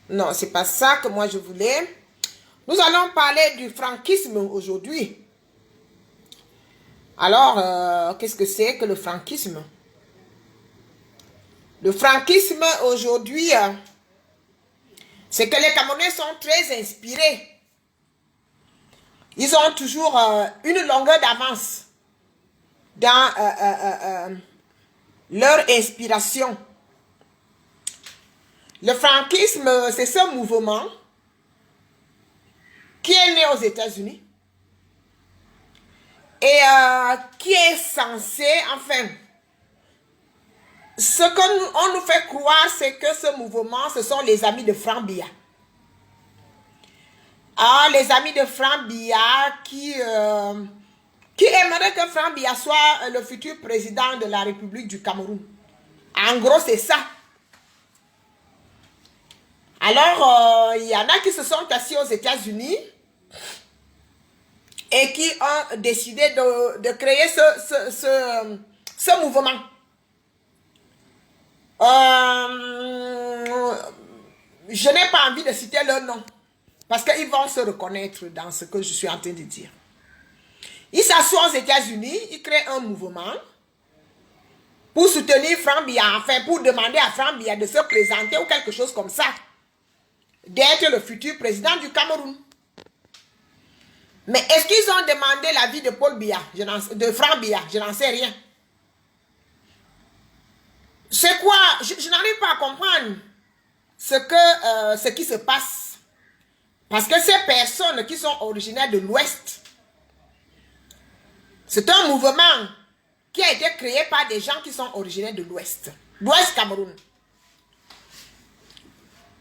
Non, c'est pas ça que moi je voulais. Nous allons parler du franquisme aujourd'hui. Alors, qu'est-ce que c'est que le franquisme? Le franquisme aujourd'hui, c'est que les Camerounais sont très inspirés. Ils ont toujours une longueur d'avance dans leur inspiration. Le franquisme, c'est ce mouvement qui est né aux États-Unis et qui est censé, enfin, ce qu'on nous fait croire, c'est que ce mouvement, ce sont les amis de Franck Biya. Ah, les amis de Franck Biya qui aimeraient que Franck Biya soit le futur président de la République du Cameroun. En gros, c'est ça. Alors, il y en a qui se sont assis aux États-Unis et qui ont décidé de créer ce mouvement. Je n'ai pas envie de citer leur nom parce qu'ils vont se reconnaître dans ce que je suis en train de dire. Ils s'assoient aux États-Unis, ils créent un mouvement pour soutenir Franck Biya, enfin pour demander à Franck Biya de se présenter ou quelque chose comme ça, d'être le futur président du Cameroun. Mais est-ce qu'ils ont demandé l'avis de Paul Biya, de Franck Biya? Je n'en sais rien. C'est quoi? Je n'arrive pas à comprendre ce qui se passe. Parce que ces personnes qui sont originaires de l'Ouest, c'est un mouvement qui a été créé par des gens qui sont originaires de l'Ouest. L'Ouest Cameroun.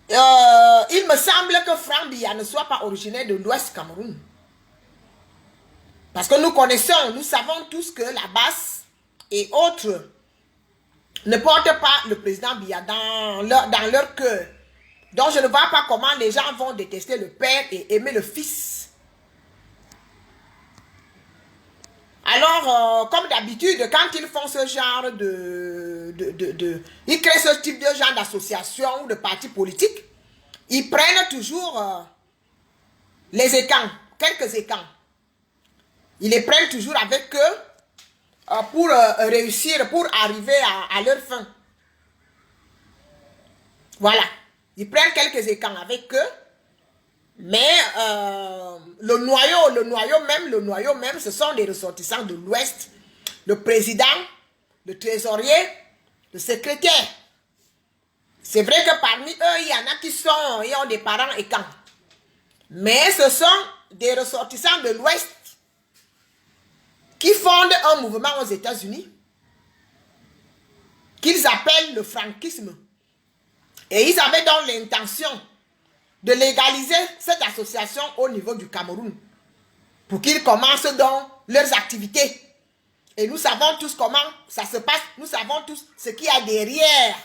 Il me semble que Franck Biya ne soit pas originaire de l'Ouest Cameroun. Parce que nous connaissons, nous savons tous que la basse et autres ne portent pas le président Biya dans leur cœur. Donc je ne vois pas comment les gens vont détester le père et aimer le fils. Alors, comme d'habitude, quand ils font ce genre ils créent ce type de genre d'association ou de parti politique, ils prennent toujours les écans, quelques écans. Ils les prennent toujours avec eux pour réussir, pour arriver à leur fin. Voilà. Ils prennent quelques écans avec eux, mais le noyau même, ce sont des ressortissants de l'Ouest, le président, le trésorier, le secrétaire. C'est vrai que parmi eux, il y en a qui ont des parents écans. Mais ce sont des ressortissants de l'Ouest qui fondent un mouvement aux États-Unis qu'ils appellent le franquisme. Et ils avaient donc l'intention de légaliser cette association au niveau du Cameroun pour qu'ils commencent donc leurs activités. Et nous savons tous comment ça se passe. Nous savons tous ce qu'il y a derrière.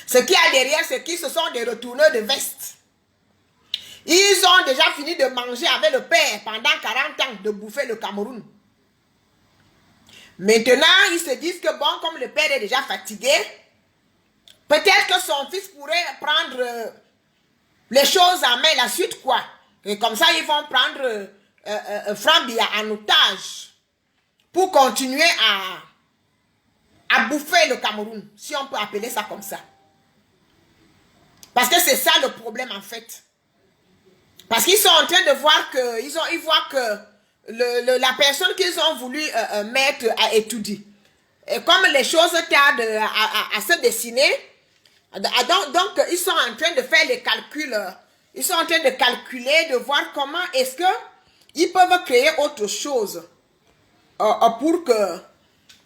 Ce qu'il y a derrière, c'est qu'ils ce sont des retourneurs de veste. Ils ont déjà fini de manger avec le père pendant 40 ans, de bouffer le Cameroun. Maintenant, ils se disent que bon, comme le père est déjà fatigué, peut-être que son fils pourrait prendre les choses en main, la suite quoi. Et comme ça, ils vont prendre Franck Biya en otage pour continuer à bouffer le Cameroun, si on peut appeler ça comme ça. Parce que c'est ça le problème en fait. Parce qu'ils sont en train de voir que, ils voient que la personne qu'ils ont voulu mettre à étudier, et comme les choses tardent à se dessiner, donc ils sont en train de faire les calculs, ils sont en train de calculer, de voir comment est-ce qu'ils peuvent créer autre chose pour que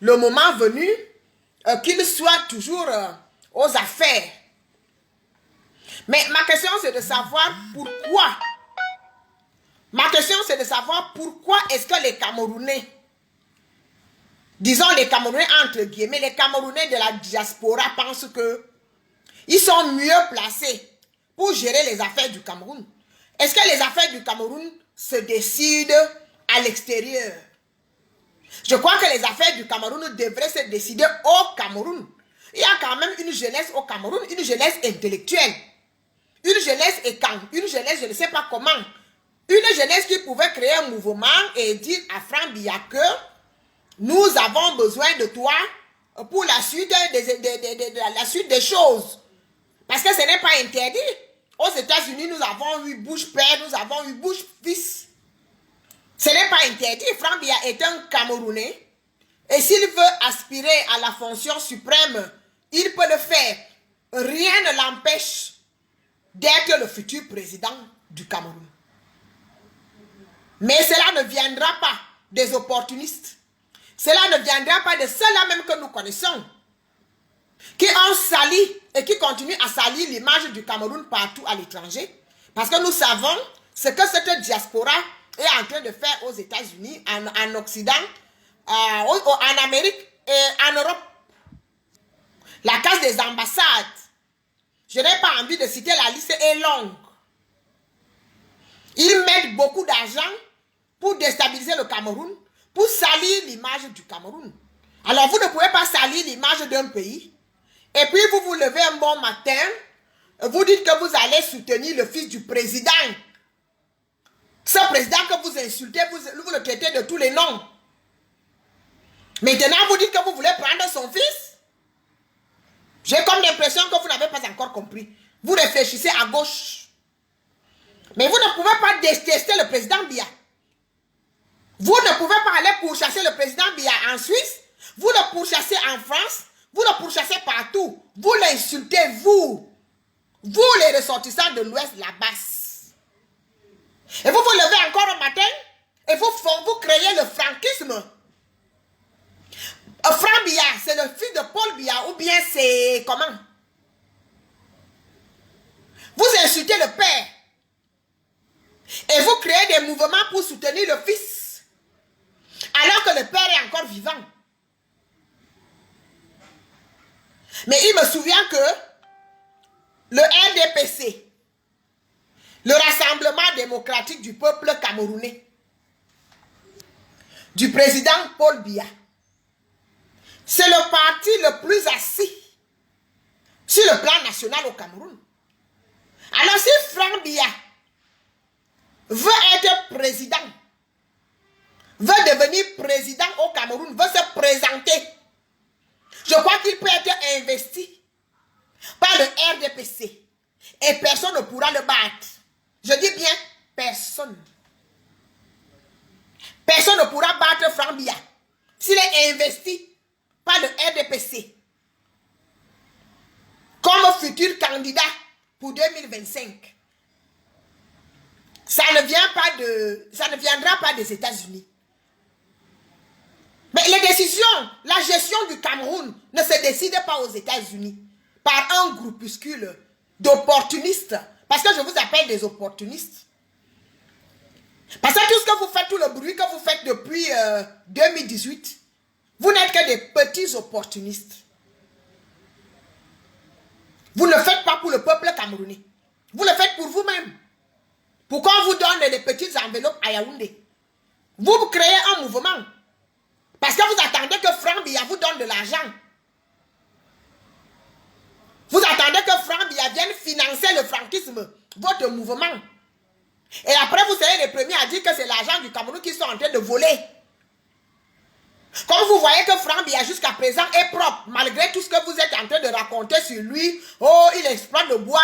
le moment venu, qu'ils soient toujours aux affaires. Mais ma question c'est de savoir pourquoi. Ma question c'est de savoir pourquoi est-ce que les Camerounais, disons les Camerounais entre guillemets, les Camerounais de la diaspora pensent que ils sont mieux placés pour gérer les affaires du Cameroun. Est-ce que les affaires du Cameroun se décident à l'extérieur? Je crois que les affaires du Cameroun devraient se décider au Cameroun. Il y a quand même une jeunesse au Cameroun, une jeunesse intellectuelle. et quand? Une jeunesse, je ne sais pas comment. Une jeunesse qui pouvait créer un mouvement et dire à Franck Biya que nous avons besoin de toi pour la suite la suite des choses. Parce que ce n'est pas interdit. Aux États-Unis, nous avons eu Bush père, nous avons eu Bush fils. Ce n'est pas interdit. Franck Biya est un Camerounais. Et s'il veut aspirer à la fonction suprême, il peut le faire. Rien ne l'empêche d'être le futur président du Cameroun. Mais cela ne viendra pas des opportunistes. Cela ne viendra pas de ceux-là même que nous connaissons, qui ont sali et qui continuent à salir l'image du Cameroun partout à l'étranger. Parce que nous savons ce que cette diaspora est en train de faire aux États-Unis, en Occident, en Amérique et en Europe. La casse des ambassades. Je n'ai pas envie de citer, la liste est longue. Ils mettent beaucoup d'argent pour déstabiliser le Cameroun, pour salir l'image du Cameroun. Alors vous ne pouvez pas salir l'image d'un pays, et puis vous vous levez un bon matin, vous dites que vous allez soutenir le fils du président. Ce président que vous insultez, vous le traitez de tous les noms. Maintenant, vous dites que vous voulez prendre son fils. J'ai comme l'impression que vous n'avez pas encore compris. Vous réfléchissez à gauche. Mais vous ne pouvez pas détester le président Biya. Vous ne pouvez pas aller pourchasser le président Biya en Suisse. Vous le pourchassez en France. Vous le pourchassez partout. Vous l'insultez, vous. Vous, les ressortissants de l'Ouest, la basse. Et vous vous levez encore un matin et vous créez le franquisme. Franck Biya, c'est le fils de Paul Biya ou bien c'est comment? Vous insultez le père. Et vous créez des mouvements pour soutenir le fils. Alors que le père est encore vivant. Mais il me souvient que le RDPC, le Rassemblement démocratique du peuple camerounais, du président Paul Biya, c'est le parti le plus assis sur le plan national au Cameroun. Alors si Franck Biya veut être président, veut devenir président au Cameroun, veut se présenter, je crois qu'il peut être investi par le RDPC et personne ne pourra le battre. Je dis bien personne. Personne ne pourra battre Franck Biya s'il est investi par le RDPC comme futur candidat pour 2025. Ça ne viendra pas des États-Unis. Mais les décisions, la gestion du Cameroun ne se décide pas aux États-Unis par un groupuscule d'opportunistes. Parce que je vous appelle des opportunistes. Parce que tout ce que vous faites, tout le bruit que vous faites depuis 2018, vous n'êtes que des petits opportunistes. Vous ne le faites pas pour le peuple camerounais. Vous le faites pour vous-même. Pourquoi on vous donne des petites enveloppes à Yaoundé? Vous créez un mouvement. Parce que vous attendez que Franck Biya vous donne de l'argent. Vous attendez que Franck Biya vienne financer le franquisme, votre mouvement. Et après, vous serez les premiers à dire que c'est l'argent du Cameroun qu'ils sont en train de voler. Comme vous voyez que Franck Biya jusqu'à présent est propre, malgré tout ce que vous êtes en train de raconter sur lui. Oh, il exploite le bois.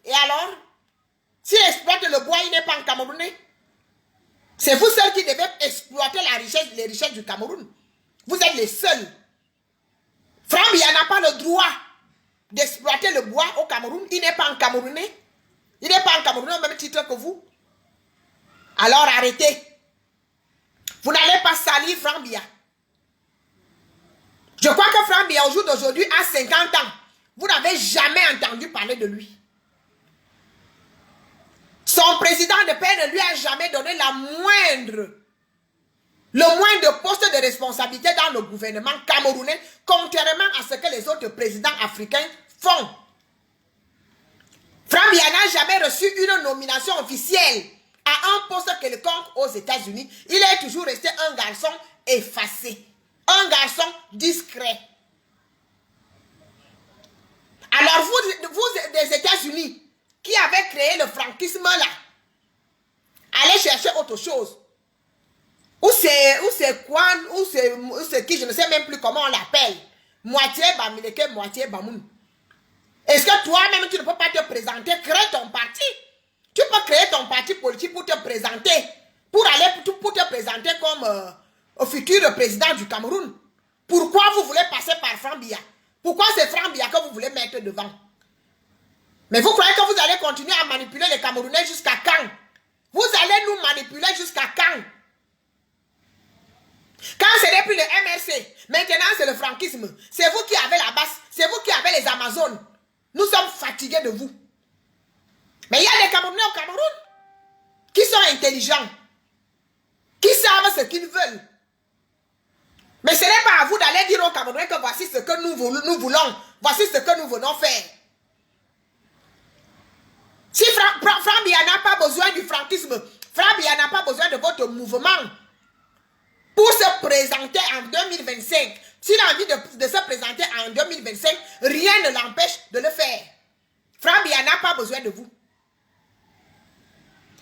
Et alors, s'il exploite le bois, il n'est pas un Camerounais. C'est vous seuls qui devez exploiter les richesses du Cameroun. Vous êtes les seuls. Franck Biya n'a pas le droit d'exploiter le bois au Cameroun. Il n'est pas un Camerounais. Il n'est pas un Camerounais au même titre que vous. Alors arrêtez. Vous n'allez pas salir Franck Biya. Je crois que Franck Biya, au jour d'aujourd'hui, a 50 ans. Vous n'avez jamais entendu parler de lui. Son président de paix ne lui a jamais donné le moindre poste de responsabilité dans le gouvernement camerounais, contrairement à ce que les autres présidents africains font. Franck Biya n'a jamais reçu une nomination officielle à un poste quelconque aux États-Unis. Il est toujours resté un garçon effacé, un garçon discret. Alors vous des États-Unis, qui avait créé le franquisme là, allez chercher autre chose. Ou c'est quoi, ou c'est qui, je ne sais même plus comment on l'appelle. Moitié Bamileke, moitié Bamoun. Est-ce que toi-même, tu ne peux pas te présenter, créer ton parti? Tu peux créer ton parti politique pour te présenter, pour te présenter comme futur président du Cameroun. Pourquoi vous voulez passer par Franck Biya? Pourquoi c'est Franck Biya que vous voulez mettre devant? Mais vous croyez que vous allez continuer à manipuler les Camerounais jusqu'à quand? Vous allez nous manipuler jusqu'à quand? Quand ce n'est plus le MRC, maintenant c'est le franquisme. C'est vous qui avez la base, c'est vous qui avez les Amazones. Nous sommes fatigués de vous. Mais il y a des Camerounais au Cameroun qui sont intelligents, qui savent ce qu'ils veulent. Mais ce n'est pas à vous d'aller dire aux Camerounais que voici ce que nous voulons, voici ce que nous venons faire. Si Franck Biya n'a pas besoin du franquisme, Franck Biya n'a pas besoin de votre mouvement pour se présenter en 2025. S'il a envie de se présenter en 2025, rien ne l'empêche de le faire. Franck Biya n'a pas besoin de vous.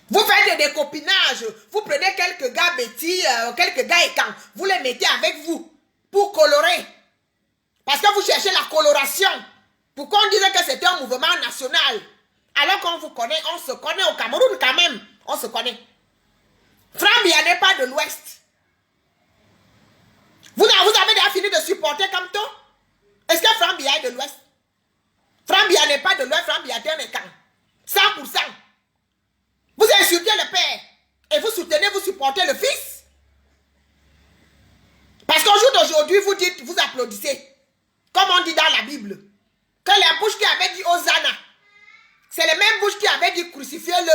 Vous faites des copinages, vous prenez quelques gars bêtis, quelques gars écans, vous les mettez avec vous pour colorer. Parce que vous cherchez la coloration. Pourquoi on disait que c'était un mouvement national? Alors qu'on vous connaît, on se connaît au Cameroun quand même. On se connaît. Franck Biya n'est pas de l'Ouest. Vous avez déjà fini de supporter Kamto? Est-ce que Franck Biya est de l'Ouest? Franck Biya n'est pas de l'Ouest, Franck Biya est un écran. 100%. Vous insultez le père et vous soutenez, vous supportez le fils. Parce qu'au jour d'aujourd'hui, vous dites, vous applaudissez. Comme on dit dans la Bible. Que les bouches qui avaient dit Hosanna, c'est les mêmes bouches qui avaient dit crucifiez-le.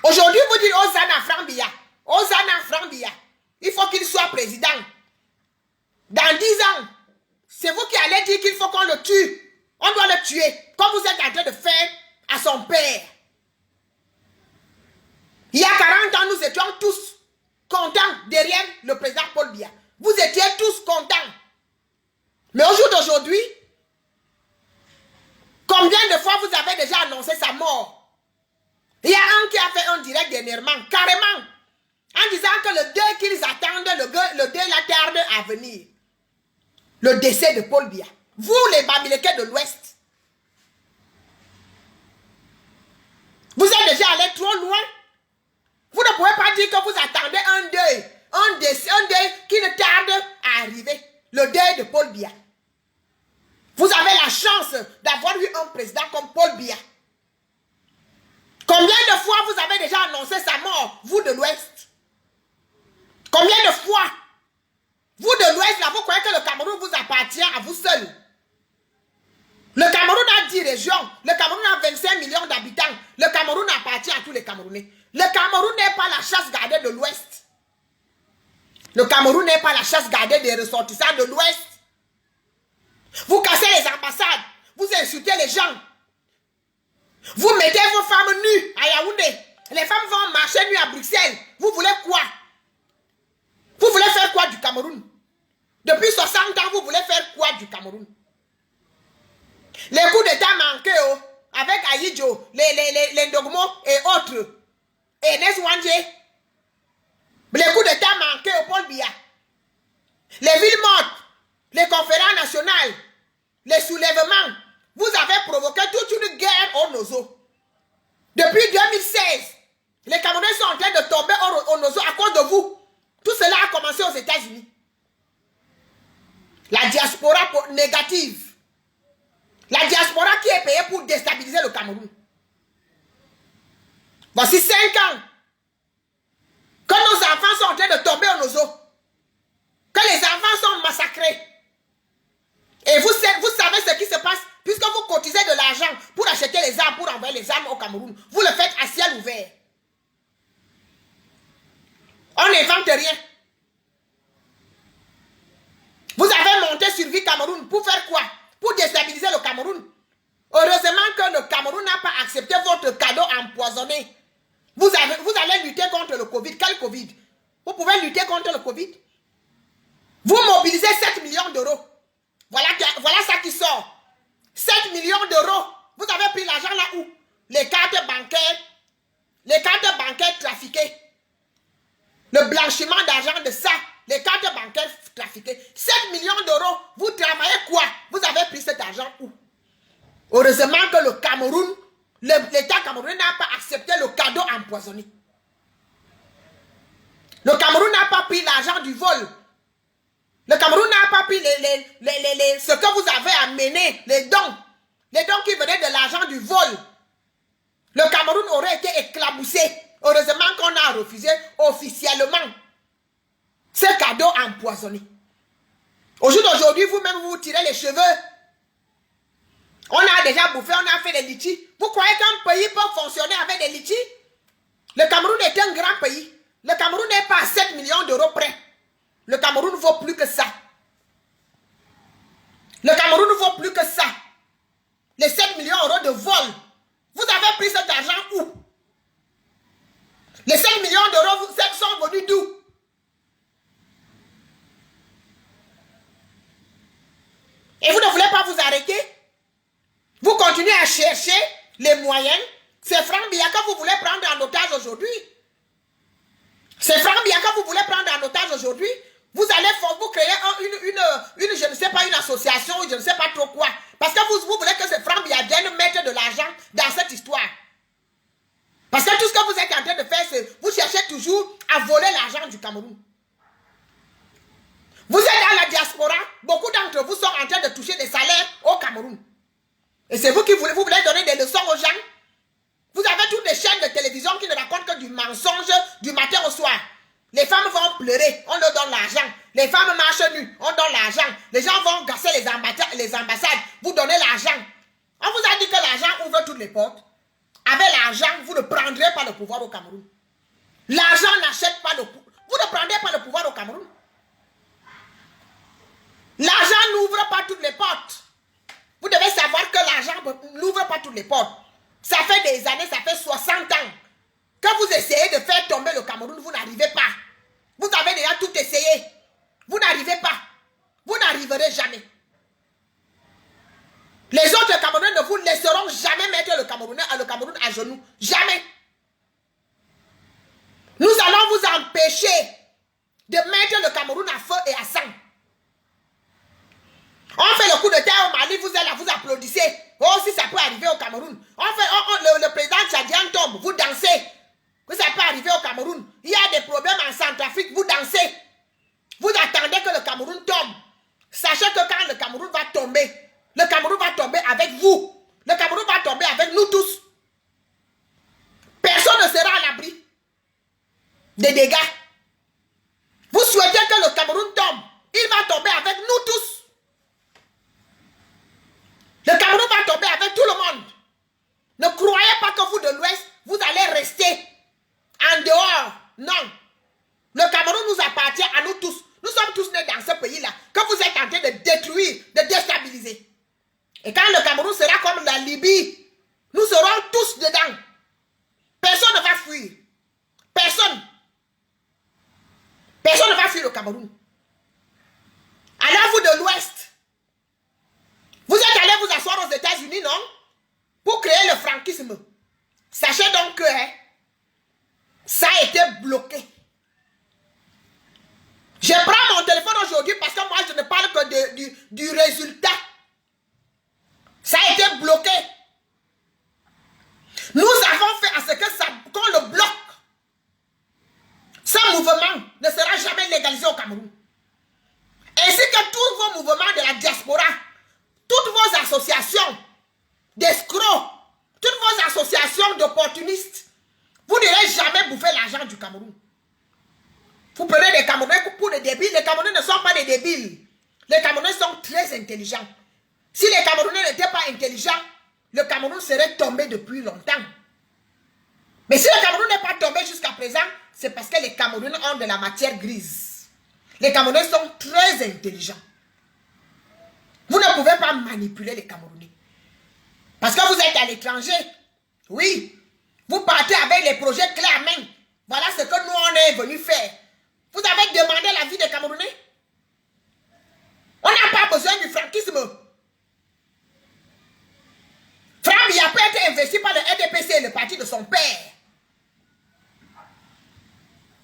Aujourd'hui, vous dites Hosanna Franck Biya. Hosanna Franck Biya. Il faut qu'il soit président. Dans 10 ans, c'est vous qui allez dire qu'il faut qu'on le tue. On doit le tuer. Comme vous êtes en train de faire à son père. Il y a 40 ans, nous étions tous contents derrière le président Paul Biya. Vous étiez tous contents. Mais au jour d'aujourd'hui, combien de fois vous avez déjà annoncé sa mort? Il y a un qui a fait un direct dernièrement, carrément, en disant que le deuil qu'ils attendent, le deuil la tarde à venir. Le décès de Paul Biya. Vous, les Bamileke de l'Ouest, vous êtes déjà allés trop loin. Vous ne pouvez pas dire que vous attendez un deuil qui ne tarde à arriver. Le deuil de Paul Biya. Vous avez la chance d'avoir eu un président comme Paul Biya. Combien de fois vous avez déjà annoncé sa mort, vous de l'Ouest? Combien de fois? Vous de l'Ouest, là, vous croyez que le Cameroun vous appartient à vous seul? Le Cameroun a 10 régions. Le Cameroun a 25 millions d'habitants. Le Cameroun appartient à tous les Camerounais. Le Cameroun n'est pas la chasse gardée de l'Ouest. Le Cameroun n'est pas la chasse gardée des ressortissants de l'Ouest. Vous cassez les ambassades. Vous insultez les gens. Vous mettez vos femmes nues à Yaoundé. Les femmes vont marcher nues à Bruxelles. Vous voulez quoi? Vous voulez faire quoi du Cameroun? Depuis 60 ans, vous voulez faire quoi du Cameroun? Les coups d'état manqués, oh, avec Aïdjo, les Ndogmo et autres. Et Neswanje. Les coups d'état manqués au Paul Biya. Les villes mortes. Les conférences nationales. Les soulèvements. Vous avez provoqué toute une guerre au Nozo. Depuis 2016, les Camerounais sont en train de tomber au Nozo à cause de vous. Tout cela a commencé aux États-Unis. La diaspora négative. La diaspora qui est payée pour déstabiliser le Cameroun. Voici 5 ans que nos enfants sont en train de tomber au Nozo. Que les enfants sont massacrés. Et vous savez ce qui se passe puisque vous cotisez de l'argent pour acheter les armes, pour envoyer les armes au Cameroun. Vous le faites à ciel ouvert. On n'invente rien. Vous avez monté sur Vie Cameroun pour faire quoi? Pour déstabiliser le Cameroun. Heureusement que le Cameroun n'a pas accepté votre cadeau empoisonné. Vous allez lutter contre le Covid. Quel Covid? Vous pouvez lutter contre le Covid? Vous mobilisez 7 millions d'euros. Voilà ça qui sort. 7 millions d'euros. Vous avez pris l'argent là les cartes bancaires trafiquées, le blanchiment d'argent de ça, les cartes bancaires trafiquées. 7 millions d'euros, vous travaillez quoi? Vous avez pris cet argent où? Heureusement que le Cameroun, l'État camerounais n'a pas accepté le cadeau empoisonné. Le Cameroun n'a pas pris l'argent du vol. Le Cameroun n'a pas pris ce que vous avez amené, les dons qui venaient de l'argent du vol. Le Cameroun aurait été éclaboussé. Heureusement qu'on a refusé officiellement ce cadeau empoisonné. Au jour d'aujourd'hui, vous-même, vous tirez les cheveux. On a déjà bouffé, on a fait des litchis. Vous croyez qu'un pays peut fonctionner avec des litchis? Le Cameroun est un grand pays. Le Cameroun n'est pas à 7 millions d'euros près. Le Cameroun vaut plus que ça. Le Cameroun vaut plus que ça. Les 7 millions d'euros de vol. Vous avez pris cet argent où? Les 5 millions d'euros sont venus d'où? Et vous ne voulez pas vous arrêter? Vous continuez à chercher les moyens. C'est Franck Biya que vous voulez prendre en otage aujourd'hui. C'est Franck Biya que vous voulez prendre en otage aujourd'hui. Vous allez vous créer je ne sais pas, une association, je ne sais pas trop quoi. Parce que vous voulez que ce Franck Biya vienne mettre de l'argent dans cette histoire. Parce que tout ce que vous êtes en train de faire, c'est vous cherchez toujours à voler l'argent du Cameroun. Vous êtes dans la diaspora, beaucoup d'entre vous sont en train de toucher des salaires au Cameroun. Et c'est vous qui voulez donner des leçons aux gens. Vous avez toutes les chaînes de télévision qui ne racontent que du mensonge du matin au soir. Les femmes vont pleurer, on leur donne l'argent. Les femmes marchent nues, on donne l'argent. Les gens vont gasser les ambassades, vous donnez l'argent. On vous a dit que l'argent ouvre toutes les portes. Avec l'argent, vous ne prendrez pas le pouvoir au Cameroun. L'argent n'achète pas le pouvoir. Vous ne prendrez pas le pouvoir au Cameroun. L'argent n'ouvre pas toutes les portes. Vous devez savoir que l'argent n'ouvre pas toutes les portes. Ça fait des années, ça fait 60 ans que vous essayez de faire tomber le Cameroun, vous n'arrivez pas. Vous avez déjà tout essayé. Vous n'arrivez pas. Vous n'arriverez jamais. Les autres Camerounais ne vous laisseront jamais mettre le Cameroun à genoux. Jamais. Nous allons vous empêcher de mettre le Cameroun à feu et à sang. On fait le coup de terre au Mali, vous êtes là, vous applaudissez. Oh, si ça peut arriver au Cameroun. Le président tchadien tombe, vous dansez. Que ça peut arriver au Cameroun. Il y a des problèmes en Centrafrique, vous dansez. Vous attendez que le Cameroun tombe. Sachez que quand le Cameroun va tomber avec vous. Le Cameroun va tomber avec nous tous. Personne ne sera à l'abri des dégâts. Vous souhaitez que le Cameroun tombe. Il va tomber avec nous tous. Le Cameroun va tomber avec tout le monde. Ne croyez pas que vous de l'Ouest, vous allez rester en dehors. Non. Le Cameroun nous appartient à nous tous. Nous sommes tous nés dans ce pays-là que vous êtes en train de détruire, de déstabiliser. Et quand le Cameroun sera comme la Libye, nous serons tous dedans. Personne ne va fuir. Personne. Personne ne va fuir le Cameroun. Alors vous de l'Ouest, vous êtes allés vous asseoir aux États-Unis, non? Pour créer le franquisme. Sachez donc que ça a été bloqué. Je prends mon téléphone aujourd'hui parce que moi je ne parle que du résultat. Ça a été bloqué. Nous avons fait à ce que qu'on le bloque. Ce mouvement ne sera jamais légalisé au Cameroun. Ainsi que tous vos mouvements de la diaspora, toutes vos associations d'escrocs, toutes vos associations d'opportunistes, vous n'irez jamais bouffer l'argent du Cameroun. Vous prenez des Camerounais pour des débiles. Les Camerounais ne sont pas des débiles. Les Camerounais sont très intelligents. Si les Camerounais n'étaient pas intelligents, le Cameroun serait tombé depuis longtemps. Mais si le Cameroun n'est pas tombé jusqu'à présent, c'est parce que les Camerounais ont de la matière grise. Les Camerounais sont très intelligents. Vous ne pouvez pas manipuler les Camerounais. Parce que vous êtes à l'étranger. Oui. Vous partez avec les projets clés en main. Voilà ce que nous on est venus faire. Vous avez demandé la vie des Camerounais. On n'a pas besoin du franquisme. Franck Biya peut être investi par le RDPC. est le parti de son père.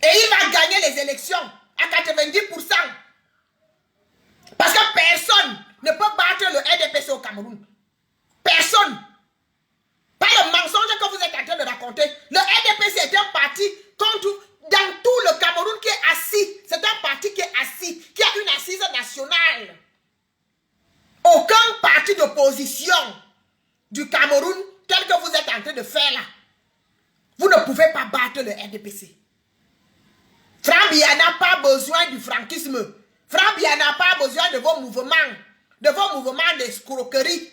Et il va gagner les élections à 90%. Parce que personne ne peut battre le RDPC au Cameroun. Personne. Pas le mensonge que vous êtes en train de raconter. Le RDPC est un parti contre, dans tout le Cameroun qui est assis. C'est un parti qui est assis, qui a une assise nationale. Aucun parti d'opposition du Cameroun, tel que vous êtes en train de faire là, vous ne pouvez pas battre le RDPC. Franck Biya n'a pas besoin du franquisme. Franck Biya n'a pas besoin de vos mouvements d'escroquerie.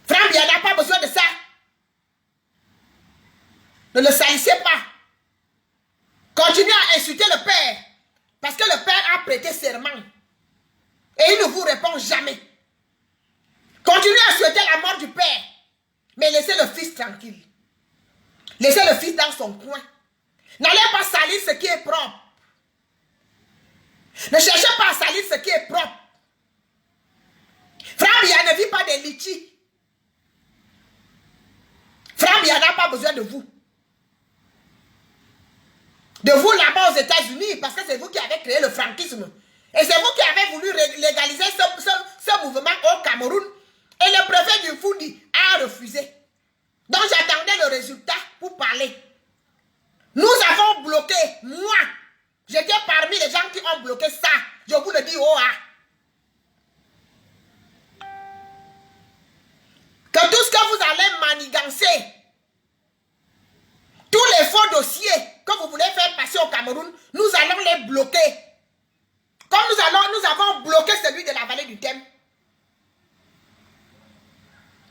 Franck Biya n'a pas besoin de ça. Ne le salissez pas. Continuez à insulter le père. Parce que le père a prêté serment. Et il ne vous répond jamais. Continuez à souhaiter la mort du père. Mais laissez le fils tranquille. Laissez le fils dans son coin. N'allez pas salir ce qui est propre. Ne cherchez pas à salir ce qui est propre. Franck Biya ne vit pas des litchis. Franck Biya n'a pas besoin de vous. De vous là-bas aux États-Unis, parce que c'est vous qui avez créé le franquisme. Et c'est vous qui avez voulu légaliser ce mouvement au Cameroun. Et le préfet du Foudi a refusé. Donc j'attendais le résultat pour parler. Nous avons bloqué, moi, j'étais parmi les gens qui ont bloqué ça. Je vous le dis, oh ah. Que tout ce que vous allez manigancer, tous les faux dossiers que vous voulez faire passer au Cameroun, nous allons les bloquer. Comme nous avons bloqué celui de la vallée du Thème.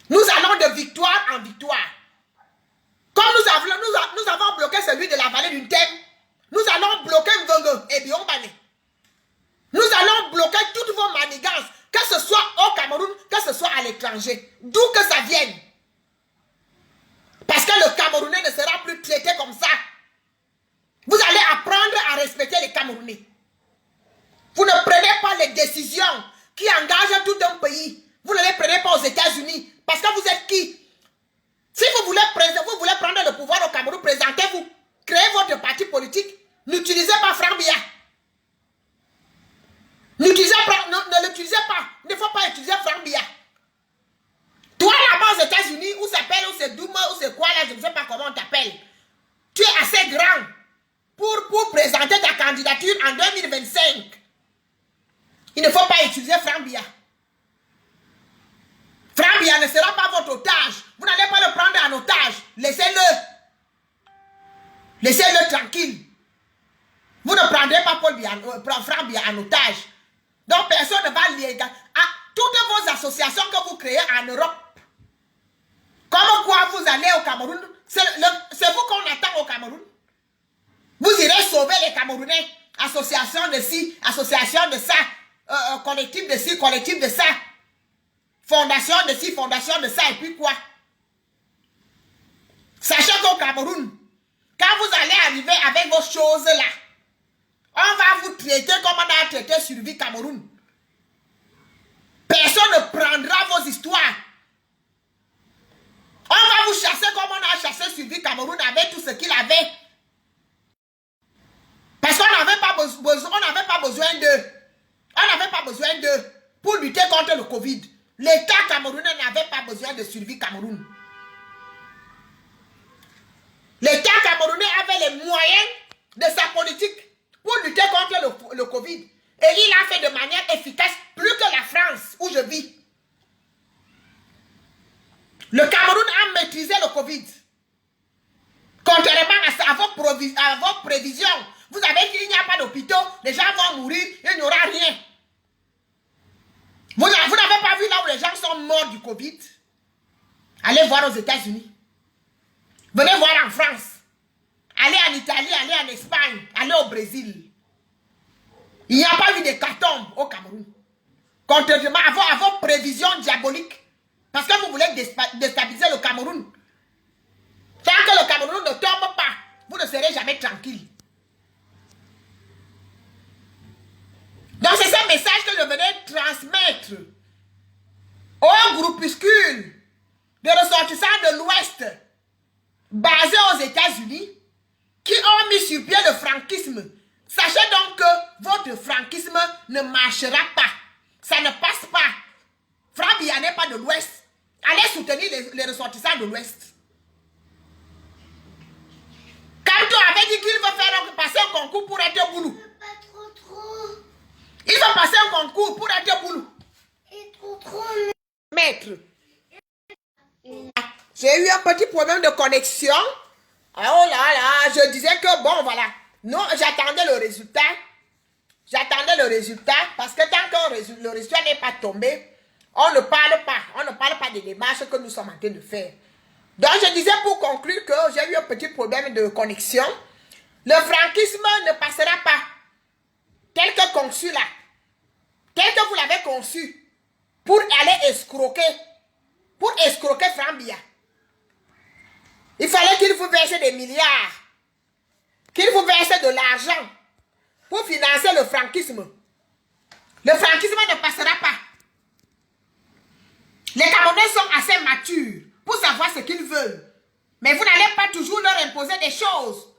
Nous allons de victoire en victoire. Comme nous avons bloqué celui de la vallée du Thème, nous allons bloquer Ngongo et Biombane. Nous allons bloquer toutes vos manigances, que ce soit au Cameroun, que ce soit à l'étranger, d'où que ça vienne. Parce que le Camerounais ne sera plus traité comme ça. Vous allez apprendre à respecter les Camerounais. Vous ne prenez pas les décisions qui engagent tout un pays. Vous ne les prenez pas aux États-Unis. Parce que vous êtes qui? Si vous voulez prendre le pouvoir au Cameroun, présentez-vous. Créez votre parti politique. N'utilisez pas Franck Biya. Ne l'utilisez pas. Il ne faut pas utiliser Franck Biya. Toi là-bas aux États-Unis, où c'est Douma, où c'est quoi là, je ne sais pas comment on t'appelle. Tu es assez grand pour présenter ta candidature en 2025. Il ne faut pas utiliser Franck Biya. Franck Biya ne sera pas votre otage. Vous n'allez pas le prendre en otage. Laissez-le. Laissez-le tranquille. Vous ne prendrez pas Franck Biya en otage. Donc personne ne va lier. Toutes vos associations que vous créez en Europe, comme quoi vous allez au Cameroun, c'est vous qu'on attend au Cameroun. Vous irez sauver les Camerounais. Association de ci, association de ça, collectif de ci, collectif de ça, fondation de ci, fondation de ça, et puis quoi? Sachez qu'au Cameroun, quand vous allez arriver avec vos choses là, on va vous traiter comme on a traité Survie Cameroun. Personne ne prendra vos histoires. On va vous chasser comme on a chassé Survie Cameroun avec tout ce qu'il avait. Parce qu'on n'avait pas besoin d'eux. On n'avait pas besoin d'eux pour lutter contre le Covid. L'État camerounais n'avait pas besoin de Survie Cameroun. L'État camerounais avait les moyens de sa politique pour lutter contre le Covid. Et il a fait de manière efficace plus que la France où je vis. Le Cameroun a maîtrisé le Covid. Contrairement à vos prévisions, vous avez dit qu'il n'y a pas d'hôpitaux, les gens vont mourir, il n'y aura rien. Vous n'avez pas vu là où les gens sont morts du Covid? Allez voir aux États-Unis. Venez voir en France. Allez en Italie, allez en Espagne, allez au Brésil. Il n'y a pas eu d'hécatombe au Cameroun. Contrairement à vos prévisions diaboliques. Parce que vous voulez déstabiliser le Cameroun. Tant que le Cameroun ne tombe pas, vous ne serez jamais tranquille. Donc c'est ce message que je venais transmettre aux groupuscules des ressortissants de l'Ouest basés aux États-Unis qui ont mis sur pied le franquisme. Sachez donc que votre franquisme ne marchera pas. Ça ne passe pas. Franck Biya n'est pas de l'Ouest. Allez soutenir les ressortissants de l'Ouest. Quand on avait dit qu'il veut passer un concours pour être boulou. Il va passer un concours pour être boulou. Maître. J'ai eu un petit problème de connexion. Oh là là, je disais que bon, voilà. Non, j'attendais le résultat. J'attendais le résultat parce que tant que le résultat n'est pas tombé, on ne parle pas. On ne parle pas des démarches que nous sommes en train de faire. Donc, je disais pour conclure que j'ai eu un petit problème de connexion. Le franquisme ne passera pas tel que conçu là. Tel que vous l'avez conçu pour aller escroquer. Pour escroquer Franck Biya. Il fallait qu'il vous verse des milliards. Qu'il vous verse de l'argent pour financer le franquisme. Le franquisme ne passera pas. Les Camerounais sont assez matures pour savoir ce qu'ils veulent. Mais vous n'allez pas toujours leur imposer des choses.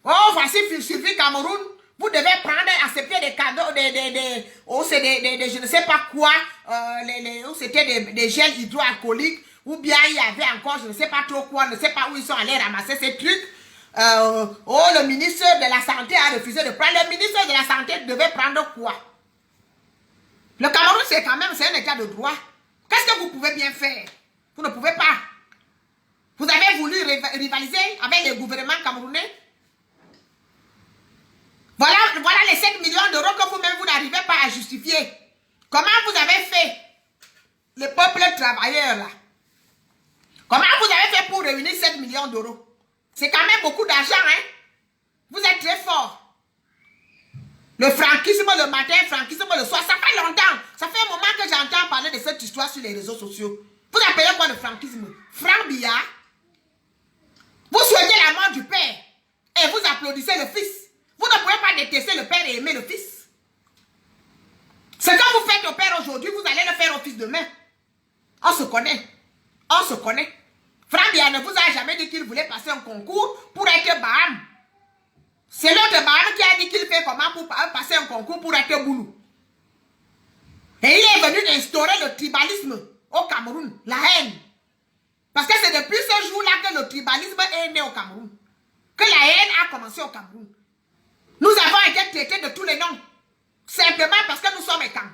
Oh, voici Sylvie Cameroun. Vous devez prendre, accepter des cadeaux, je ne sais pas quoi, c'était des gels hydroalcooliques, ou bien il y avait encore, je ne sais pas trop quoi, je ne sais pas où ils sont allés ramasser ces trucs. Le ministre de la Santé a refusé de prendre. Le ministre de la Santé devait prendre quoi? Le Cameroun, c'est quand même, c'est un état de droit. Qu'est-ce que vous pouvez bien faire? Vous ne pouvez pas. Vous avez voulu rivaliser avec les gouvernements camerounais. Voilà les 7 millions d'euros que vous-même, vous n'arrivez pas à justifier. Comment vous avez fait, le peuple travailleur là? Comment vous avez fait pour réunir 7 millions d'euros? C'est quand même beaucoup d'argent, hein? Vous êtes très fort. Le franquisme le matin, franquisme le soir, ça fait longtemps. Ça fait un moment que j'entends parler de cette histoire sur les réseaux sociaux. Vous appelez quoi le franquisme? Franck Biya? Vous souhaitez la mort du père et vous applaudissez le fils. Vous ne pouvez pas détester le père et aimer le fils. Ce que vous faites au père aujourd'hui, vous allez le faire au fils demain. On se connaît. On se connaît. Franck Biya ne vous a jamais dit qu'il voulait passer un concours pour être Baham. C'est l'autre Baham qui a dit qu'il fait comment pour passer un concours pour être Boulou. Et il est venu instaurer le tribalisme au Cameroun, la haine. Parce que c'est depuis ce jour-là que le tribalisme est né au Cameroun. Que la haine a commencé au Cameroun. Nous avons été traités de tous les noms. Simplement parce que nous sommes écans.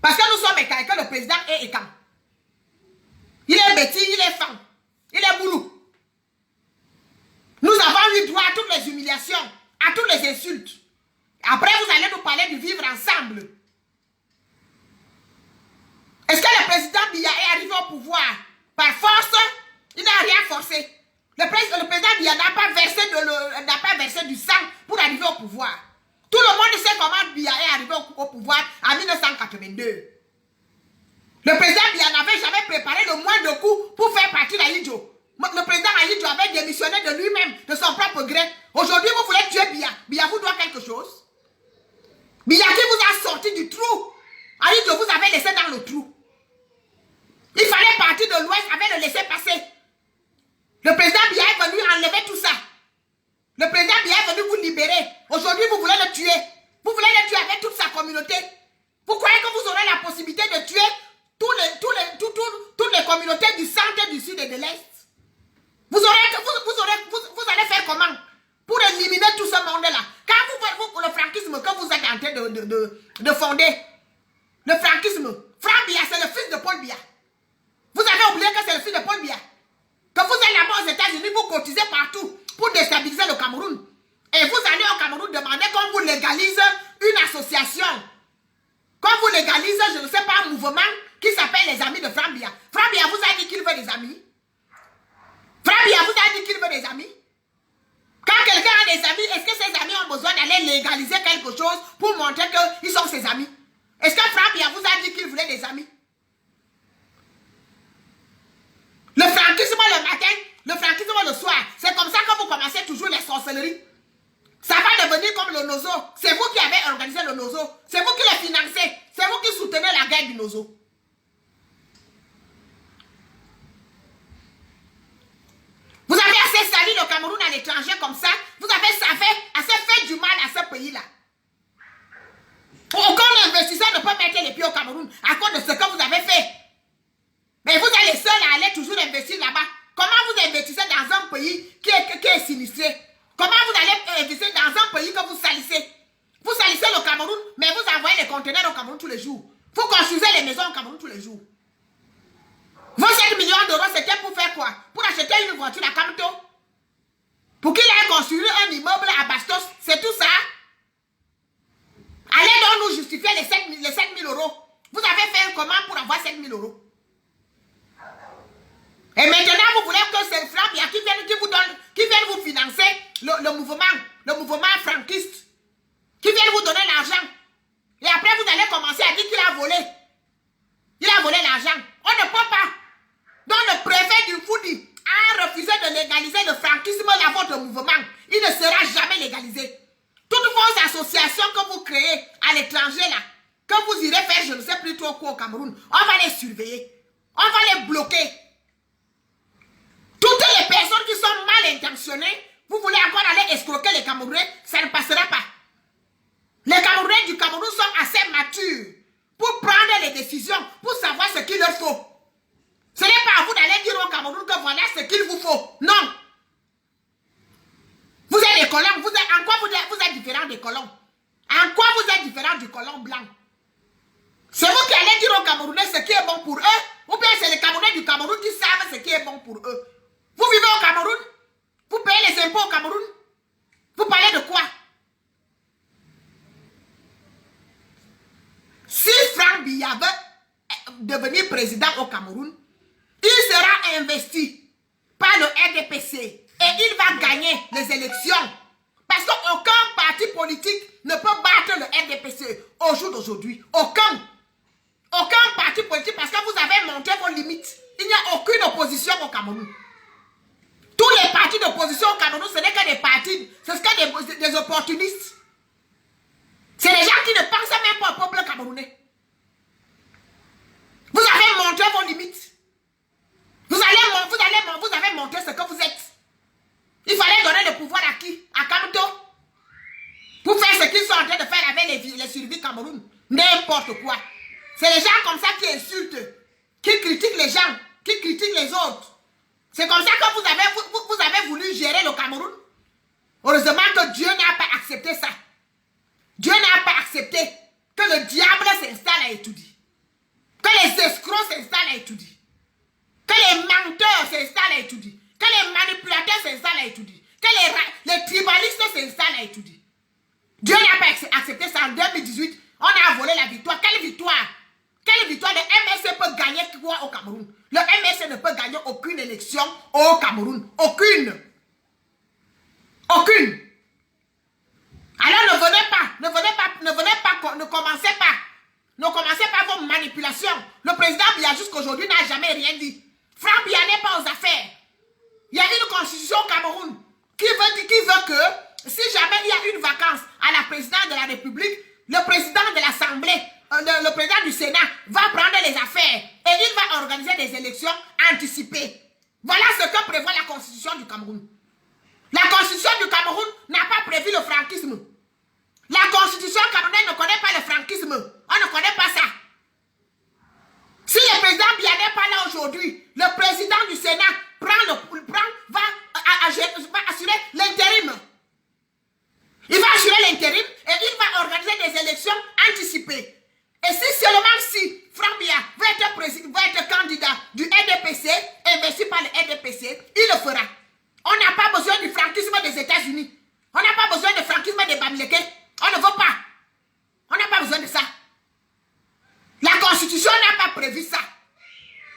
Parce que nous sommes écans et que le président est écan. Il est bêtis, il est fan. Il est boulou. Nous avons eu droit à toutes les humiliations, à toutes les insultes. Après, vous allez nous parler du vivre ensemble. Est-ce que le président Biya est arrivé au pouvoir par force? Il n'a rien forcé. Le président Biya n'a pas versé du sang pour arriver au pouvoir. Tout le monde sait comment Biya est arrivé au pouvoir en 1982. Le président Biya n'avait jamais préparé le moindre coup pour faire partie d'Ahidjo. Le président Ahidjo avait démissionné de lui-même, de son propre gré. Aujourd'hui, vous voulez tuer Biya. Biya vous doit quelque chose. Biya qui vous a sorti du trou. Ahidjo vous avez laissé dans le trou. Il fallait partir de l'Ouest avec le laisser passer. Le président Biya est venu enlever tout ça. Le président Biya est venu vous libérer. Aujourd'hui, vous voulez le tuer. Vous voulez le tuer avec toute sa communauté. Vous croyez que vous aurez la possibilité de tuer toutes les communautés du centre, du sud et de l'Est? Vous allez faire comment pour éliminer tout ce monde-là? Quand le franquisme que vous êtes en train de fonder, le franquisme, Franck Biya, c'est le fils de Paul Biya. Vous avez oublié que c'est le fils de Paul Biya. Que vous êtes là-bas aux États-Unis, vous cotisez partout pour déstabiliser le Cameroun. Et vous allez au Cameroun demander qu'on vous légalise une association. Qu'on vous légalise, je ne sais pas, un mouvement qui s'appelle les Amis de Franck Biya. Franck Biya vous a dit qu'il veut des amis. Franck Biya vous a dit qu'il veut des amis. Quand quelqu'un a des amis, est-ce que ses amis ont besoin d'aller légaliser quelque chose pour montrer qu'ils sont ses amis? Est-ce que Franck Biya vous a dit qu'il voulait des amis? Le franquisme le matin, le franquisme le soir. C'est comme ça que vous commencez toujours les sorcelleries. Ça va devenir comme le Nozo. C'est vous qui avez organisé le Nozo. C'est vous qui le financez. C'est vous qui soutenez la guerre du Nozo. l'étranger comme ça, vous avez assez fait du mal à ce pays-là. Aucun investisseur ne peut mettre les pieds au Cameroun à cause de ce que vous avez fait. Mais vous êtes les seuls à aller toujours investir là-bas. Comment vous investissez dans un pays qui est sinistré? Comment vous allez investir dans un pays que vous salissez? Vous salissez le Cameroun, mais vous envoyez les conteneurs au Cameroun tous les jours. Vous construisez les maisons au Cameroun tous les jours. Vos 7 millions d'euros, c'était pour faire quoi? Pour acheter une voiture à Kamto? Pour qu'il aille construire un immeuble à Bastos? C'est tout ça? Allez donc nous justifier les 7 000 euros. Vous avez fait comment pour avoir 7 000 euros? Et maintenant, vous voulez que c'est le Frambia qui vienne vous financer le mouvement franquiste, qui vienne vous donner l'argent. Et après, vous allez commencer à dire qu'il a volé. Il a volé l'argent. On ne peut pas. Donc, le préfet du Foudi a refusé de légaliser le franquisme dans votre mouvement. Il ne sera jamais légalisé. Toutes vos associations que vous créez à l'étranger, là, que vous irez faire, je ne sais plus trop quoi au Cameroun, on va les surveiller. On va les bloquer. Toutes les personnes qui sont mal intentionnées, vous voulez encore aller escroquer les Camerounais, ça ne passera pas. Les Camerounais du Cameroun sont assez matures pour prendre les décisions, pour savoir ce qu'il leur faut. Ce n'est pas à vous d'aller dire au Cameroun que voilà ce qu'il vous faut. Non. Vous êtes des colons. En quoi vous êtes différents des colons? En quoi vous êtes différents du colon blanc? C'est vous qui allez dire aux Camerounais ce qui est bon pour eux, ou bien c'est les Camerounais du Cameroun qui savent ce qui est bon pour eux. Vous vivez au Cameroun? Vous payez les impôts au Cameroun? Vous parlez de quoi? Si Franck Biya veut devenir président au Cameroun, il sera investi par le RDPC et il va gagner les élections. Parce qu'aucun parti politique ne peut battre le RDPC au jour d'aujourd'hui. Aucun parti politique, parce que vous avez montré vos limites. Il n'y a aucune opposition au Cameroun. Tous les partis d'opposition au Cameroun, ce n'est que des partis, ce sont que des opportunistes. C'est les gens qui ne pensent même pas au peuple camerounais. Vous avez montré vos limites. Vous avez montré ce que vous êtes. Il fallait donner le pouvoir à qui? À Kamto. Pour faire ce qu'ils sont en train de faire avec les survie Cameroun. N'importe quoi. C'est les gens comme ça qui insultent, qui critiquent les gens, qui critiquent les autres. C'est comme ça que vous avez voulu gérer le Cameroun. Heureusement que Dieu n'a pas accepté ça. Dieu n'a pas accepté que le diable s'installe à étudier. Que les escrocs s'installent à étudier. Que les menteurs s'installent à étudier. Que les manipulateurs s'installent à étudier. Que les tribalistes s'installent à étudier. Dieu n'a pas accepté ça. En 2018, on a volé la victoire. Quelle victoire? Quelle victoire? Le MSC peut gagner quoi au Cameroun? Le MSC ne peut gagner aucune élection au Cameroun. Aucune. Aucune. Alors ne commencez pas. Ne commencez pas vos manipulations. Le président Biya jusqu'aujourd'hui n'a jamais rien dit. Franck Biya n'est pas aux affaires. Il y a une constitution au Cameroun qui veut que si jamais il y a une vacance à la présidence de la République, le président de l'Assemblée, le président du Sénat va prendre les affaires et il va organiser des élections anticipées. Voilà ce que prévoit la constitution du Cameroun. La constitution du Cameroun n'a pas prévu le franquisme. La constitution camerounaise ne connaît pas le franquisme. On ne connaît pas ça. Si le président Biya n'est pas là aujourd'hui, le président du Sénat va assurer l'intérim. Il va assurer l'intérim et il va organiser des élections anticipées. Et si Franck Biya va être candidat du RDPC, investi par le RDPC, il le fera. On n'a pas besoin du franquisme des États-Unis. On n'a pas besoin du franquisme des Bamileke. On ne veut pas. On n'a pas besoin de ça. La constitution n'a pas prévu ça.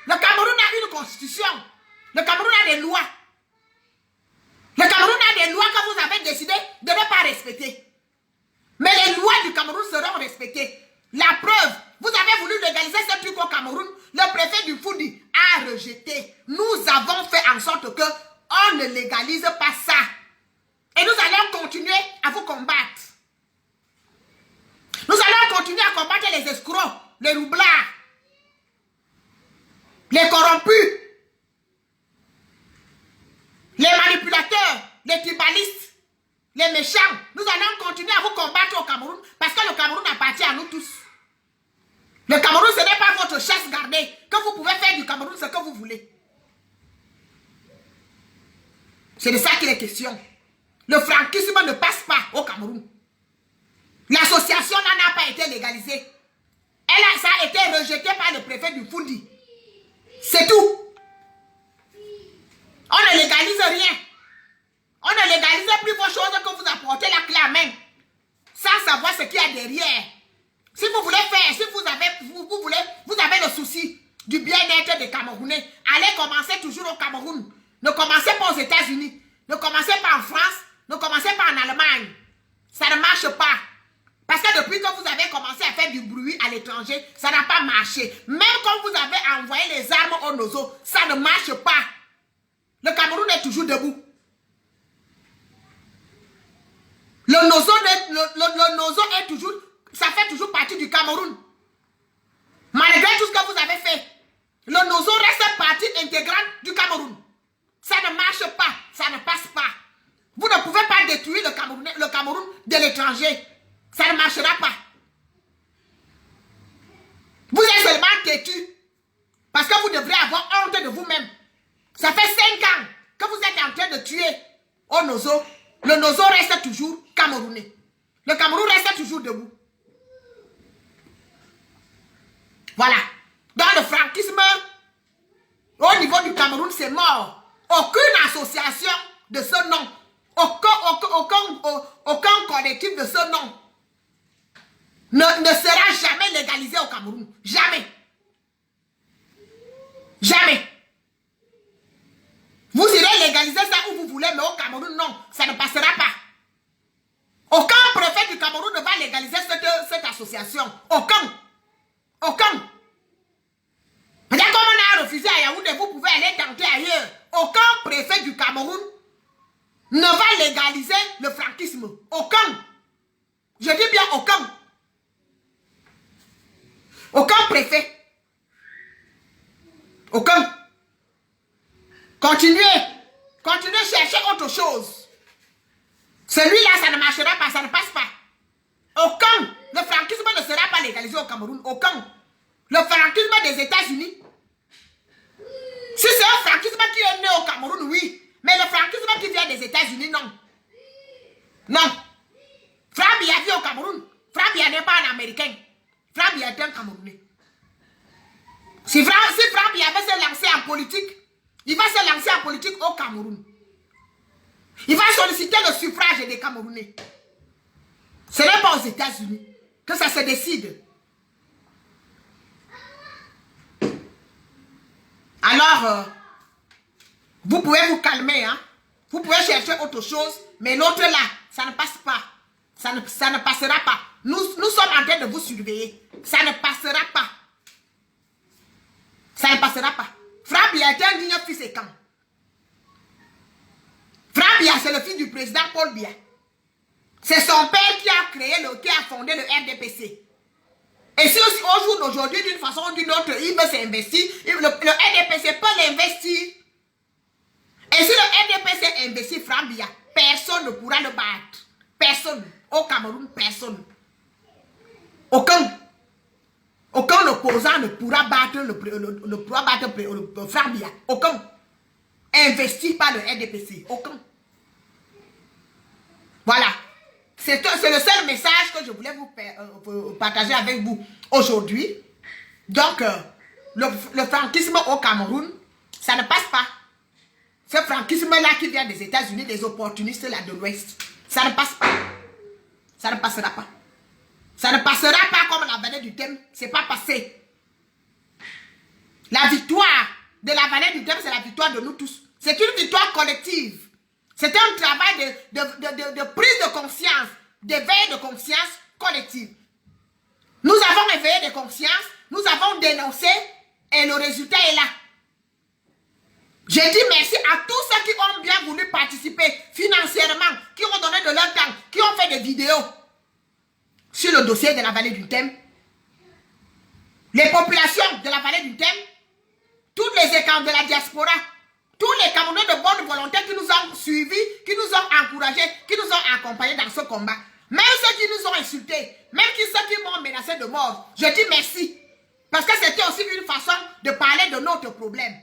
Le Cameroun a une constitution. Le Cameroun a des lois. Le Cameroun a des lois que vous avez décidé de ne pas respecter. Mais les lois du Cameroun seront respectées. La preuve, vous avez voulu légaliser ce truc au Cameroun. Le préfet du Foudi a rejeté. Nous avons fait en sorte que on ne légalise pas ça. Et nous allons continuer à vous combattre. Nous allons continuer à combattre les escrocs, les roublards, les corrompus, les manipulateurs, les les méchants, nous allons continuer à vous combattre au Cameroun parce que le Cameroun appartient à nous tous. Le Cameroun, ce n'est pas votre chasse gardée, que vous pouvez faire du Cameroun ce que vous voulez. C'est de ça qu'il est question. Le franquisme ne passe pas au Cameroun. L'association n'a pas été légalisée. Ça a été rejeté par le préfet du Foundi. C'est tout. On ne légalise rien. On ne légalise plus vos choses que vous apportez la clé à main. Sans savoir ce qu'il y a derrière. Si vous voulez faire, si vous avez le souci du bien-être des Camerounais, allez commencer toujours au Cameroun. Ne commencez pas aux États-Unis. Ne commencez pas en France. Ne commencez pas en Allemagne. Ça ne marche pas. Parce que depuis que vous avez commencé à faire du bruit à l'étranger, ça n'a pas marché. Même quand vous avez envoyé les armes au Nozo, ça ne marche pas. Le Cameroun est toujours debout. Le Nozo est toujours, ça fait toujours partie du Cameroun. Malgré tout ce que vous avez fait, le Nozo reste partie intégrante du Cameroun. Ça ne marche pas, ça ne passe pas. Vous ne pouvez pas détruire le Cameroun de l'étranger. Ça ne marchera pas. Vous êtes seulement têtu. Parce que vous devrez avoir honte de vous-même. Ça fait 5 ans que vous êtes en train de tuer au Nozo. Le Nozo reste toujours camerounais. Le Cameroun reste toujours debout. Voilà. Dans le franquisme, au niveau du Cameroun, c'est mort. Aucune association de ce nom. Aucun collectif de ce nom ne sera jamais légalisé au Cameroun. Jamais. Jamais. Vous irez légaliser ça où vous voulez, mais au Cameroun, non. Ça ne passera pas. Aucun préfet du Cameroun ne va légaliser cette association. Aucun. Aucun. Peut-être comme on a refusé à Yaoundé, vous pouvez aller tenter ailleurs. Aucun préfet du Cameroun ne va légaliser le franquisme. Aucun. Je dis bien aucun. Aucun préfet. Aucun. Continuez. Continuez à chercher autre chose. Celui-là, ça ne marchera pas, ça ne passe pas. Aucun. Le franquisme ne sera pas légalisé au Cameroun. Aucun. Le franquisme des États-Unis. Si c'est un franquisme qui est né au Cameroun, oui. Mais le franquisme qui vient des États-Unis, non. Non. Franck Biya vit au Cameroun. Franck Biya n'est pas un Américain. Franck Biya est un Camerounais. Si Franck Biya veut se lancer en politique, il va se lancer en politique au Cameroun. Il va solliciter le suffrage des Camerounais. Ce n'est pas aux États-Unis que ça se décide. Alors, vous pouvez vous calmer, hein. Vous pouvez chercher autre chose, mais l'autre là, ça ne passe pas. Ça ne passera pas. Nous sommes en train de vous surveiller. Ça ne passera pas. Ça ne passera pas. Franck Biya est un digne fils et quand. Franck Biya, c'est le fils du président Paul Biya. C'est son père qui a fondé le RDPC. Et si au jour d'aujourd'hui, d'une façon ou d'une autre, il veut s'investir, le RDPC peut l'investir. Et si le RDPC investit Franck Biya, personne ne pourra le battre. Personne. Au Cameroun, personne. Aucun opposant ne pourra battre Franck Biya. Aucun. Investi par le RDPC. Aucun. Voilà. C'est le seul message que je voulais vous partager avec vous aujourd'hui. Donc, le franquisme au Cameroun, ça ne passe pas. Ce franquisme-là qui vient des États-Unis, des opportunistes là de l'Ouest, ça ne passe pas. Ça ne passera pas. Ça ne passera pas comme la vallée du Thème. C'est pas passé. La victoire de la vallée du Thème, c'est la victoire de nous tous. C'est une victoire collective. C'est un travail de prise de conscience, d'éveil de conscience collective. Nous avons éveillé de conscience, nous avons dénoncé et le résultat est là. J'ai dit merci à tous ceux qui ont bien voulu participer financièrement, qui ont donné de leur temps, qui ont fait des vidéos sur le dossier de la vallée du Thème. Les populations de la vallée du Thème, toutes les écoles de la diaspora, tous les Camerounais de bonne volonté qui nous ont suivis, qui nous ont encouragés, qui nous ont accompagnés dans ce combat. Même ceux qui nous ont insultés, même ceux qui m'ont menacé de mort, je dis merci. Parce que c'était aussi une façon de parler de notre problème.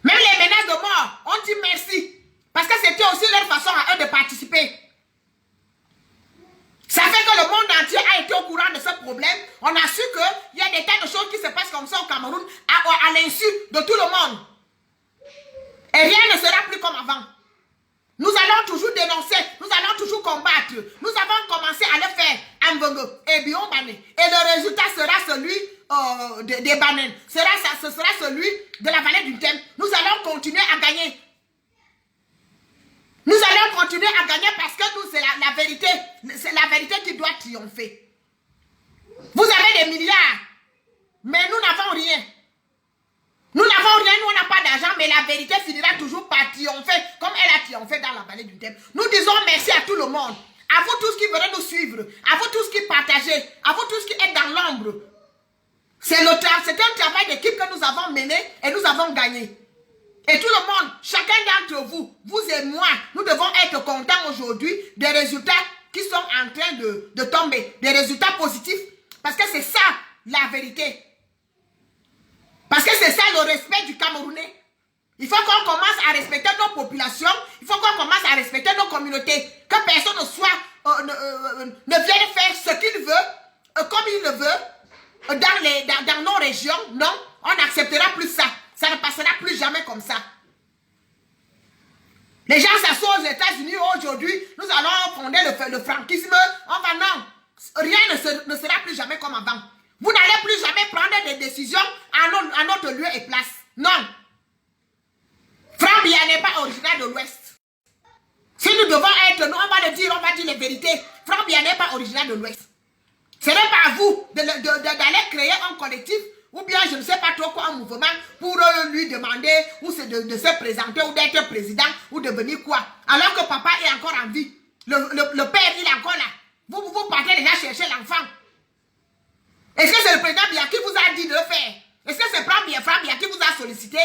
Même les menaces de mort, on dit merci. Parce que c'était aussi leur façon à eux de participer. Ça fait que le monde entier a été au courant de ce problème. On a su qu'il y a des tas de choses qui se passent comme ça au Cameroun à l'insu de tout le monde. Et rien ne sera plus comme avant. Nous allons toujours dénoncer, nous allons toujours combattre. Nous avons commencé à le faire en Bongo et Biombané. Et le résultat sera celui des Banen. Ce sera celui de la vallée du Thème. Nous allons continuer à gagner. Nous allons continuer à gagner parce que nous, c'est la vérité. C'est la vérité qui doit triompher. Vous avez des milliards, mais nous n'avons rien. Nous n'avons rien, nous on n'a pas d'argent, mais la vérité finira toujours par triompher, comme elle a triomphé dans la vallée du Thème. Nous disons merci à tout le monde, à vous tous qui venez nous suivre, à vous tous qui partagez, à vous tous qui êtes dans l'ombre. C'est un travail d'équipe que nous avons mené et nous avons gagné. Et tout le monde, chacun d'entre vous, vous et moi, nous devons être contents aujourd'hui des résultats qui sont en train de tomber, des résultats positifs, parce que c'est ça la vérité. Parce que c'est ça le respect du Camerounais. Il faut qu'on commence à respecter nos populations, il faut qu'on commence à respecter nos communautés, que personne ne vienne faire ce qu'il veut, comme il le veut, dans nos régions. Non, on n'acceptera plus ça. Ça ne passera plus jamais comme ça. Les gens s'assoient aux États-Unis aujourd'hui, nous allons fonder le franquisme. Non, rien ne sera plus jamais comme avant. Vous n'allez plus jamais prendre des décisions à notre lieu et place. Non. Franck Biya n'est pas originaire de l'Ouest. Si nous devons être, nous, on va dire les vérités. Franck Biya n'est pas originaire de l'Ouest. Ce n'est pas à vous d'aller créer un collectif ou bien je ne sais pas trop quoi, un mouvement pour lui demander ou de se présenter ou d'être président ou devenir quoi. Alors que papa est encore en vie. Le père, il est encore là. Vous partez déjà chercher l'enfant. Est-ce que c'est le président Biya qui vous a dit de le faire? Est-ce que c'est Franck Biya qui vous a sollicité?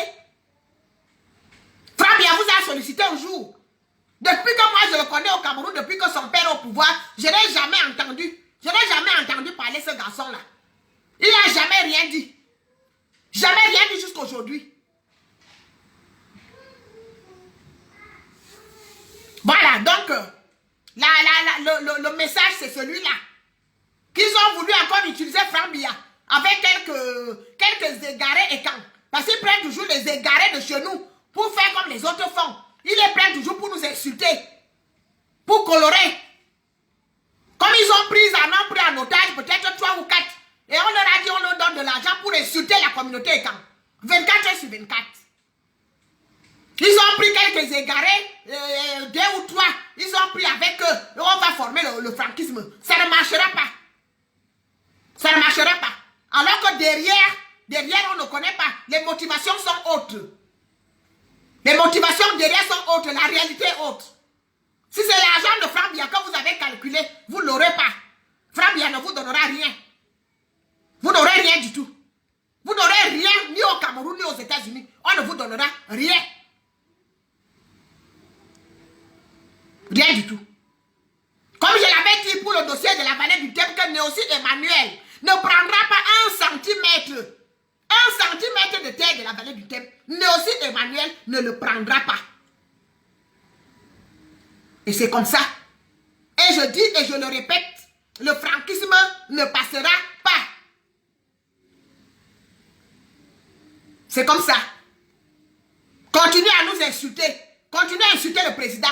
Franck Biya vous a sollicité un jour. Depuis que moi je le connais au Cameroun, depuis que son père est au pouvoir, je n'ai jamais entendu parler de ce garçon-là. Il n'a jamais rien dit. Jamais rien dit jusqu'à aujourd'hui. Voilà, donc, le message c'est celui-là. Qu'ils ont voulu encore utiliser Franck Biya avec quelques égarés et camps. Parce qu'ils prennent toujours les égarés de chez nous pour faire comme les autres font. Ils les prennent toujours pour nous insulter, pour colorer. Comme ils ont pris en otage peut-être 3 ou 4. Et on leur a dit, on leur donne de l'argent pour insulter la communauté et camp. 24 heures sur 24. Ils ont pris quelques égarés, 2 ou 3. Ils ont pris avec eux. Et on va former le franquisme. Ça ne marchera pas. Ça ne marchera pas. Alors que derrière, on ne connaît pas. Les motivations sont autres. Les motivations derrière sont autres. La réalité est autre. Si c'est l'argent de Franck Biya que vous avez calculé, vous ne l'aurez pas. Franck Biya ne vous donnera rien. Vous n'aurez rien du tout. Vous n'aurez rien ni au Cameroun ni aux États-Unis. On ne vous donnera rien. Rien du tout. Comme je l'avais dit pour le dossier de la vallée du Thème, que Néosi Emmanuel ne prendra pas 1 centimètre. 1 centimètre de terre de la vallée du Thème. Néosi Emmanuel ne le prendra pas. Et c'est comme ça. Et je dis et je le répète, le franquisme ne passera pas. C'est comme ça. Continuez à nous insulter. Continuez à insulter le président.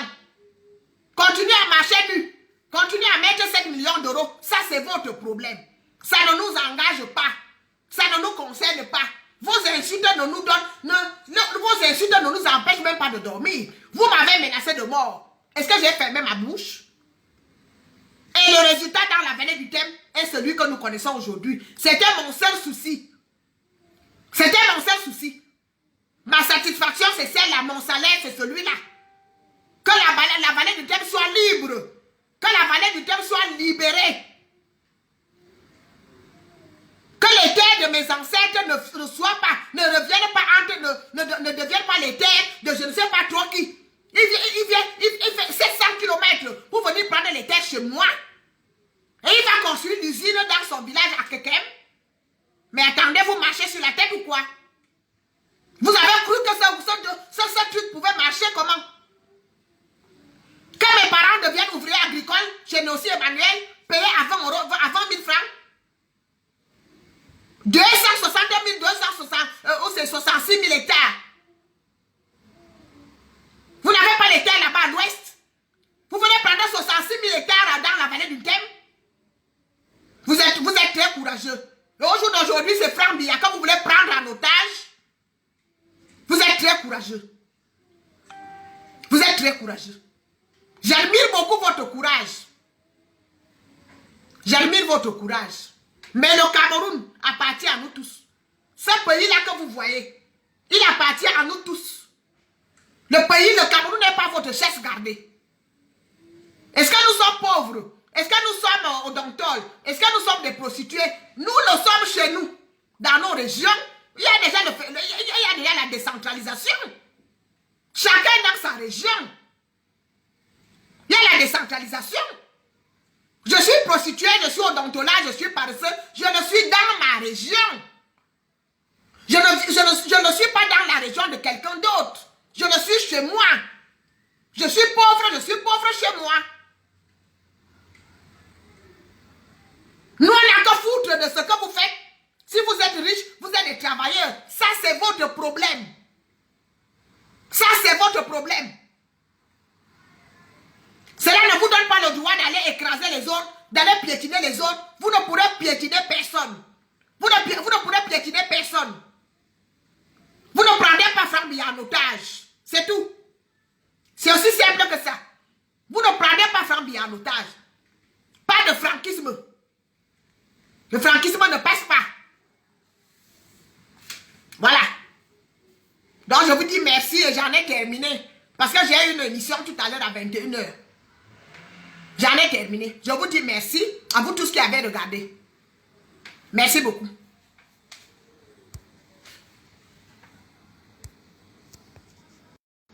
Continuez à marcher nu. Continuez à mettre 7 millions d'euros. Ça, c'est votre problème. Ça ne nous engage pas. Ça ne nous concerne pas. Vos insultes ne nous donnent... vos insultes ne nous empêchent même pas de dormir. Vous m'avez menacé de mort. Est-ce que j'ai fermé ma bouche? Et le résultat dans la vallée du Thème est celui que nous connaissons aujourd'hui. C'était mon seul souci. C'était mon seul souci. Ma satisfaction, c'est celle-là. Mon salaire, c'est celui-là. Que la vallée du Thème soit libre. Que la vallée du Thème soit libérée. Que les terres de mes ancêtres ne soient pas, ne reviennent pas, ne deviennent pas les terres de je ne sais pas trop qui. Il fait 700 km pour venir prendre les terres chez moi. Et il va construire l'usine dans son village à Kekem. Mais attendez, vous marchez sur la tête ou quoi? Vous avez cru que ce truc pouvait marcher comment? Quand mes parents deviennent ouvriers agricoles, chez Nossi Emmanuel, payés avant 1000 francs, 66 000 hectares. Vous n'avez pas les terres là-bas à l'ouest. Vous venez prendre 66 000 hectares dans la vallée du Thème. Vous êtes très courageux. Et au jour d'aujourd'hui, c'est Franck Biya que vous voulez prendre en otage. Vous êtes très courageux. Vous êtes très courageux. J'admire beaucoup votre courage. J'admire votre courage. Mais le Cameroun appartient à nous tous. Ce pays-là que vous voyez, il appartient à nous tous. Le Cameroun n'est pas votre chaise gardée. Est-ce que nous sommes pauvres? Est-ce que nous sommes odontologues? Est-ce que nous sommes des prostituées? Nous le sommes chez nous. Dans nos régions, il y a déjà la décentralisation. Chacun dans sa région. Il y a la décentralisation. Je suis prostituée, je suis odontologue, je suis paresseux. Je ne suis dans ma région. Je ne suis pas dans la région de quelqu'un d'autre. Je ne suis chez moi. Je suis pauvre chez moi. Nous, on n'a qu'à foutre de ce que vous faites. Si vous êtes riche, vous êtes des travailleurs. Ça, c'est votre problème. Ça, c'est votre problème. Cela ne vous donne pas le droit d'aller écraser les autres, d'aller piétiner les autres. Vous ne pourrez piétiner personne. Vous ne pourrez piétiner personne. Vous ne prendrez pas Franck Biya en otage. C'est tout. C'est aussi simple que ça. Vous ne prendrez pas Franck Biya en otage. Pas de franquisme. Le franquisme ne passe pas. Voilà. Donc je vous dis merci et j'en ai terminé. Parce que j'ai eu une émission tout à l'heure à 21 h. J'en ai terminé. Je vous dis merci à vous tous qui avez regardé. Merci beaucoup.